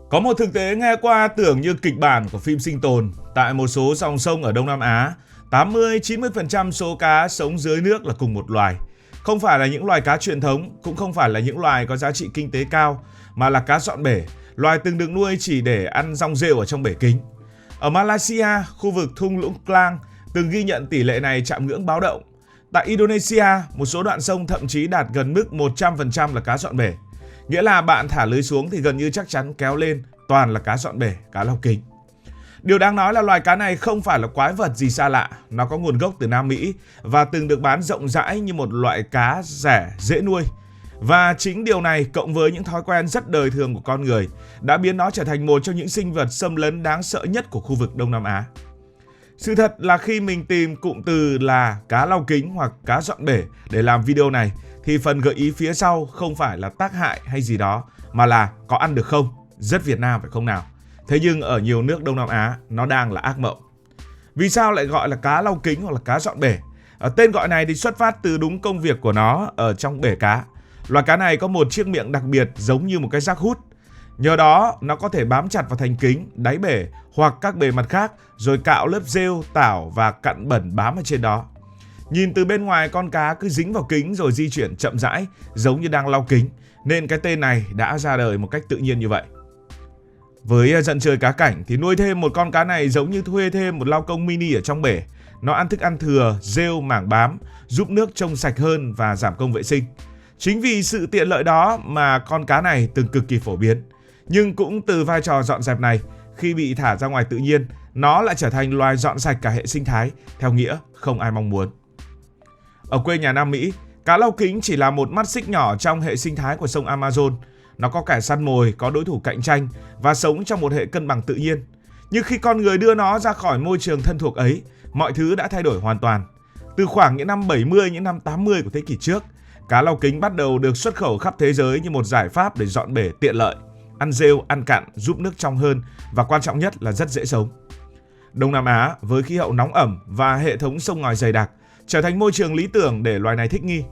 Có một thực tế nghe qua tưởng như kịch bản của phim sinh tồn. Tại một số dòng sông ở Đông Nam Á, 80-90% số cá sống dưới nước là cùng một loài. Không phải là những loài cá truyền thống, cũng không phải là những loài có giá trị kinh tế cao, mà là cá dọn bể, loài từng được nuôi chỉ để ăn rong rêu ở trong bể kính. Ở Malaysia, khu vực thung lũng Klang từng ghi nhận tỷ lệ này chạm ngưỡng báo động. Tại Indonesia, một số đoạn sông thậm chí đạt gần mức 100% là cá dọn bể. Nghĩa là bạn thả lưới xuống thì gần như chắc chắn kéo lên toàn là cá dọn bể, cá lau kính. Điều đáng nói là loài cá này không phải là quái vật gì xa lạ, nó có nguồn gốc từ Nam Mỹ và từng được bán rộng rãi như một loại cá rẻ, dễ nuôi. Và chính điều này cộng với những thói quen rất đời thường của con người đã biến nó trở thành một trong những sinh vật xâm lấn đáng sợ nhất của khu vực Đông Nam Á. Sự thật là khi mình tìm cụm từ là cá lau kính hoặc cá dọn bể để làm video này thì phần gợi ý phía sau không phải là tác hại hay gì đó mà là có ăn được không? Rất Việt Nam phải không nào? Thế nhưng ở nhiều nước Đông Nam Á nó đang là ác mộng. Vì sao lại gọi là cá lau kính hoặc là cá dọn bể? Tên gọi này thì xuất phát từ đúng công việc của nó ở trong bể cá. Loài cá này có một chiếc miệng đặc biệt giống như một cái rác hút. Nhờ đó nó có thể bám chặt vào thành kính, đáy bể hoặc các bề mặt khác rồi cạo lớp rêu, tảo và cặn bẩn bám ở trên đó. Nhìn từ bên ngoài con cá cứ dính vào kính rồi di chuyển chậm rãi giống như đang lau kính nên cái tên này đã ra đời một cách tự nhiên như vậy. Với dân chơi cá cảnh thì nuôi thêm một con cá này giống như thuê thêm một lao công mini ở trong bể. Nó ăn thức ăn thừa, rêu, mảng bám, giúp nước trông sạch hơn và giảm công vệ sinh. Chính vì sự tiện lợi đó mà con cá này từng cực kỳ phổ biến. Nhưng cũng từ vai trò dọn dẹp này, khi bị thả ra ngoài tự nhiên, nó lại trở thành loài dọn sạch cả hệ sinh thái, theo nghĩa không ai mong muốn. Ở quê nhà Nam Mỹ, cá lau kính chỉ là một mắt xích nhỏ trong hệ sinh thái của sông Amazon. Nó có kẻ săn mồi, có đối thủ cạnh tranh và sống trong một hệ cân bằng tự nhiên. Nhưng khi con người đưa nó ra khỏi môi trường thân thuộc ấy, mọi thứ đã thay đổi hoàn toàn. Từ khoảng những năm 70, những năm 80 của thế kỷ trước, cá lau kính bắt đầu được xuất khẩu khắp thế giới như một giải pháp để dọn bể tiện lợi, ăn rêu, ăn cặn, giúp nước trong hơn và quan trọng nhất là rất dễ sống. Đông Nam Á với khí hậu nóng ẩm và hệ thống sông ngòi dày đặc trở thành môi trường lý tưởng để loài này thích nghi.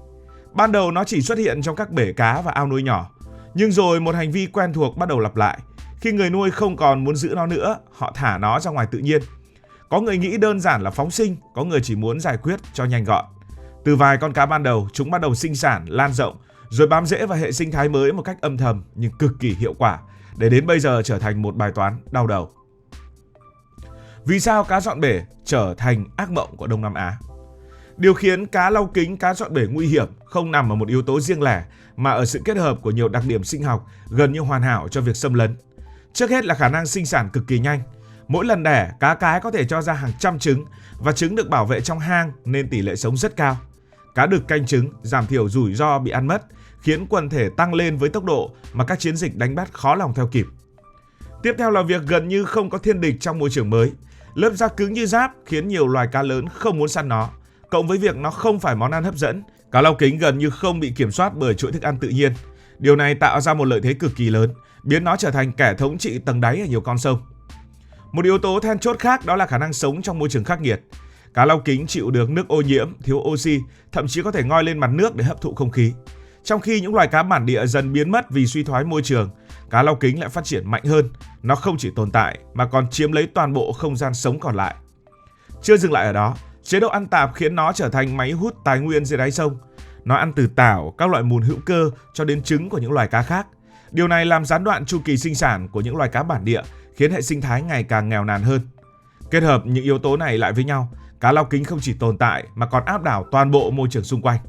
Ban đầu nó chỉ xuất hiện trong các bể cá và ao nuôi nhỏ, nhưng rồi một hành vi quen thuộc bắt đầu lặp lại. Khi người nuôi không còn muốn giữ nó nữa, họ thả nó ra ngoài tự nhiên. Có người nghĩ đơn giản là phóng sinh, có người chỉ muốn giải quyết cho nhanh gọn. Từ vài con cá ban đầu, chúng bắt đầu sinh sản, lan rộng, rồi bám rễ vào hệ sinh thái mới một cách âm thầm nhưng cực kỳ hiệu quả, để đến bây giờ trở thành một bài toán đau đầu. Vì sao cá dọn bể trở thành ác mộng của Đông Nam Á? Điều khiến cá lau kính, cá dọn bể nguy hiểm không nằm ở một yếu tố riêng lẻ mà ở sự kết hợp của nhiều đặc điểm sinh học gần như hoàn hảo cho việc xâm lấn. Trước hết là khả năng sinh sản cực kỳ nhanh. Mỗi lần đẻ, cá cái có thể cho ra hàng trăm trứng và trứng được bảo vệ trong hang nên tỷ lệ sống rất cao. Cá đực canh trứng giảm thiểu rủi ro bị ăn mất, khiến quần thể tăng lên với tốc độ mà các chiến dịch đánh bắt khó lòng theo kịp. Tiếp theo là việc gần như không có thiên địch trong môi trường mới. Lớp da cứng như giáp khiến nhiều loài cá lớn không muốn săn nó. Cộng với việc nó không phải món ăn hấp dẫn, cá lau kính gần như không bị kiểm soát bởi chuỗi thức ăn tự nhiên. Điều này tạo ra một lợi thế cực kỳ lớn, biến nó trở thành kẻ thống trị tầng đáy ở nhiều con sông. Một yếu tố then chốt khác đó là khả năng sống trong môi trường khắc nghiệt. Cá lau kính chịu được nước ô nhiễm, thiếu oxy, thậm chí có thể ngoi lên mặt nước để hấp thụ không khí. Trong khi những loài cá bản địa dần biến mất vì suy thoái môi trường, cá lau kính lại phát triển mạnh hơn. Nó không chỉ tồn tại mà còn chiếm lấy toàn bộ không gian sống còn lại. Chưa dừng lại ở đó, chế độ ăn tạp khiến nó trở thành máy hút tài nguyên dưới đáy sông. Nó ăn từ tảo, các loại mùn hữu cơ cho đến trứng của những loài cá khác. Điều này làm gián đoạn chu kỳ sinh sản của những loài cá bản địa, khiến hệ sinh thái ngày càng nghèo nàn hơn. Kết hợp những yếu tố này lại với nhau, cá lau kính không chỉ tồn tại mà còn áp đảo toàn bộ môi trường xung quanh.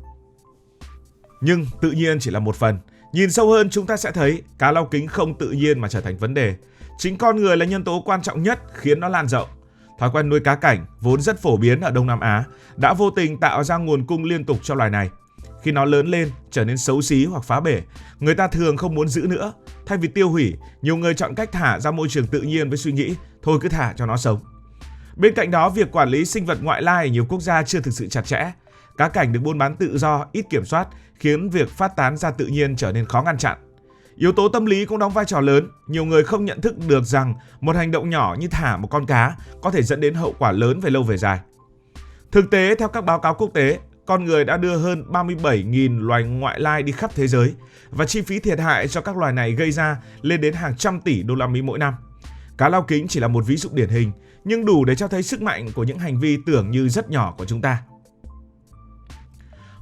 Nhưng tự nhiên chỉ là một phần. Nhìn sâu hơn chúng ta sẽ thấy cá lau kính không tự nhiên mà trở thành vấn đề. Chính con người là nhân tố quan trọng nhất khiến nó lan rộng. Thói quen nuôi cá cảnh vốn rất phổ biến ở Đông Nam Á đã vô tình tạo ra nguồn cung liên tục cho loài này. Khi nó lớn lên, trở nên xấu xí hoặc phá bể, người ta thường không muốn giữ nữa. Thay vì tiêu hủy, nhiều người chọn cách thả ra môi trường tự nhiên với suy nghĩ thôi cứ thả cho nó sống. Bên cạnh đó, việc quản lý sinh vật ngoại lai ở nhiều quốc gia chưa thực sự chặt chẽ. Cá cảnh được buôn bán tự do, ít kiểm soát, khiến việc phát tán ra tự nhiên trở nên khó ngăn chặn. Yếu tố tâm lý cũng đóng vai trò lớn. Nhiều người không nhận thức được rằng một hành động nhỏ như thả một con cá có thể dẫn đến hậu quả lớn về lâu về dài. Thực tế, theo các báo cáo quốc tế, con người đã đưa hơn 37.000 loài ngoại lai đi khắp thế giới và chi phí thiệt hại cho các loài này gây ra lên đến hàng trăm tỷ đô la Mỹ mỗi năm. Cá lau kính chỉ là một ví dụ điển hình, nhưng đủ để cho thấy sức mạnh của những hành vi tưởng như rất nhỏ của chúng ta.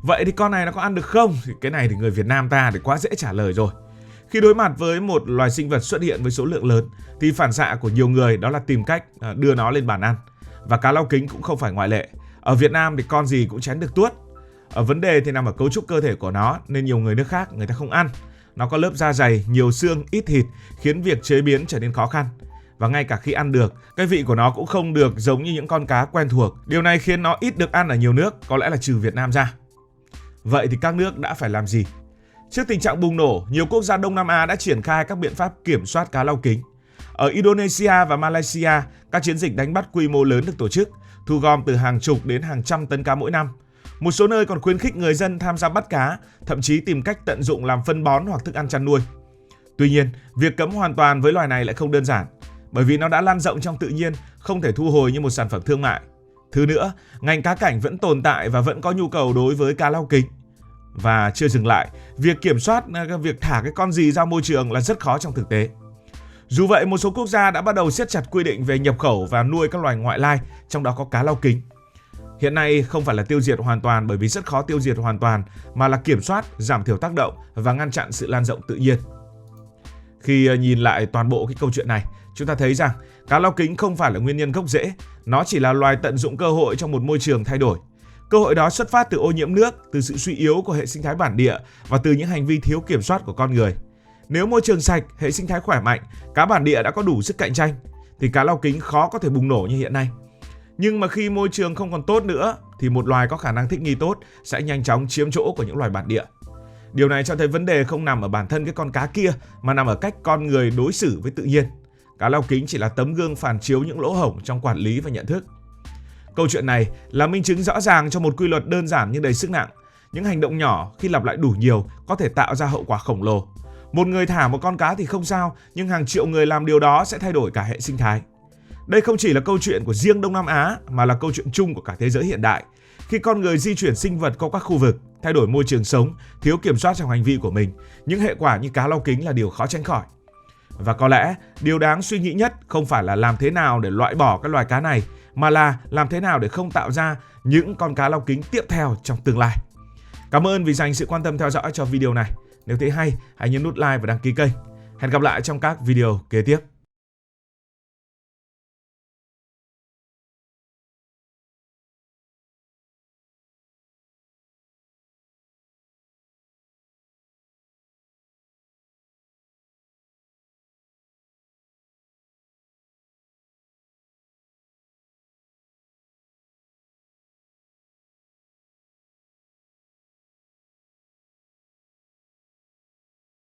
Vậy thì con này nó có ăn được không? Thì cái này thì người Việt Nam ta thì quá dễ trả lời rồi. Khi đối mặt với một loài sinh vật xuất hiện với số lượng lớn thì phản xạ của nhiều người đó là tìm cách đưa nó lên bàn ăn. Và cá lau kính cũng không phải ngoại lệ. Ở Việt Nam thì con gì cũng chén được tuốt. Vấn đề thì nằm ở cấu trúc cơ thể của nó nên nhiều người nước khác người ta không ăn. Nó có lớp da dày, nhiều xương, ít thịt khiến việc chế biến trở nên khó khăn. Và ngay cả khi ăn được, cái vị của nó cũng không được giống như những con cá quen thuộc. Điều này khiến nó ít được ăn ở nhiều nước, có lẽ là trừ Việt Nam ra. Vậy thì các nước đã phải làm gì? Trước tình trạng bùng nổ, nhiều quốc gia Đông Nam Á đã triển khai các biện pháp kiểm soát cá lau kính. Ở Indonesia và Malaysia, các chiến dịch đánh bắt quy mô lớn được tổ chức, thu gom từ hàng chục đến hàng trăm tấn cá mỗi năm. Một số nơi còn khuyến khích người dân tham gia bắt cá, thậm chí tìm cách tận dụng làm phân bón hoặc thức ăn chăn nuôi. Tuy nhiên, việc cấm hoàn toàn với loài này lại không đơn giản, bởi vì nó đã lan rộng trong tự nhiên, không thể thu hồi như một sản phẩm thương mại. Thứ nữa, ngành cá cảnh vẫn tồn tại và vẫn có nhu cầu đối với cá lau kính. Và chưa dừng lại, việc kiểm soát việc thả cái con gì ra môi trường là rất khó trong thực tế. Dù vậy, một số quốc gia đã bắt đầu siết chặt quy định về nhập khẩu và nuôi các loài ngoại lai, trong đó có cá lau kính. Hiện nay không phải là tiêu diệt hoàn toàn bởi vì rất khó tiêu diệt hoàn toàn, mà là kiểm soát, giảm thiểu tác động và ngăn chặn sự lan rộng tự nhiên. Khi nhìn lại toàn bộ cái câu chuyện này, chúng ta thấy rằng cá lau kính không phải là nguyên nhân gốc rễ, nó chỉ là loài tận dụng cơ hội trong một môi trường thay đổi. Cơ hội đó xuất phát từ ô nhiễm nước, từ sự suy yếu của hệ sinh thái bản địa và từ những hành vi thiếu kiểm soát của con người. Nếu môi trường sạch, hệ sinh thái khỏe mạnh, cá bản địa đã có đủ sức cạnh tranh, thì cá lau kính khó có thể bùng nổ như hiện nay. Nhưng mà khi môi trường không còn tốt nữa, thì một loài có khả năng thích nghi tốt sẽ nhanh chóng chiếm chỗ của những loài bản địa. Điều này cho thấy vấn đề không nằm ở bản thân cái con cá kia, mà nằm ở cách con người đối xử với tự nhiên. Cá lau kính chỉ là tấm gương phản chiếu những lỗ hổng trong quản lý và nhận thức. Câu chuyện này là minh chứng rõ ràng cho một quy luật đơn giản nhưng đầy sức nặng. Những hành động nhỏ khi lặp lại đủ nhiều có thể tạo ra hậu quả khổng lồ. Một người thả một con cá thì không sao, nhưng hàng triệu người làm điều đó sẽ thay đổi cả hệ sinh thái. Đây không chỉ là câu chuyện của riêng Đông Nam Á mà là câu chuyện chung của cả thế giới hiện đại. Khi con người di chuyển sinh vật qua các khu vực, thay đổi môi trường sống, thiếu kiểm soát trong hành vi của mình, những hệ quả như cá lau kính là điều khó tránh khỏi. Và có lẽ điều đáng suy nghĩ nhất không phải là làm thế nào để loại bỏ các loài cá này, mà là làm thế nào để không tạo ra những con cá lau kính tiếp theo trong tương lai. Cảm ơn vì dành sự quan tâm theo dõi cho video này. Nếu thấy hay, hãy nhấn nút like và đăng ký kênh. Hẹn gặp lại trong các video kế tiếp.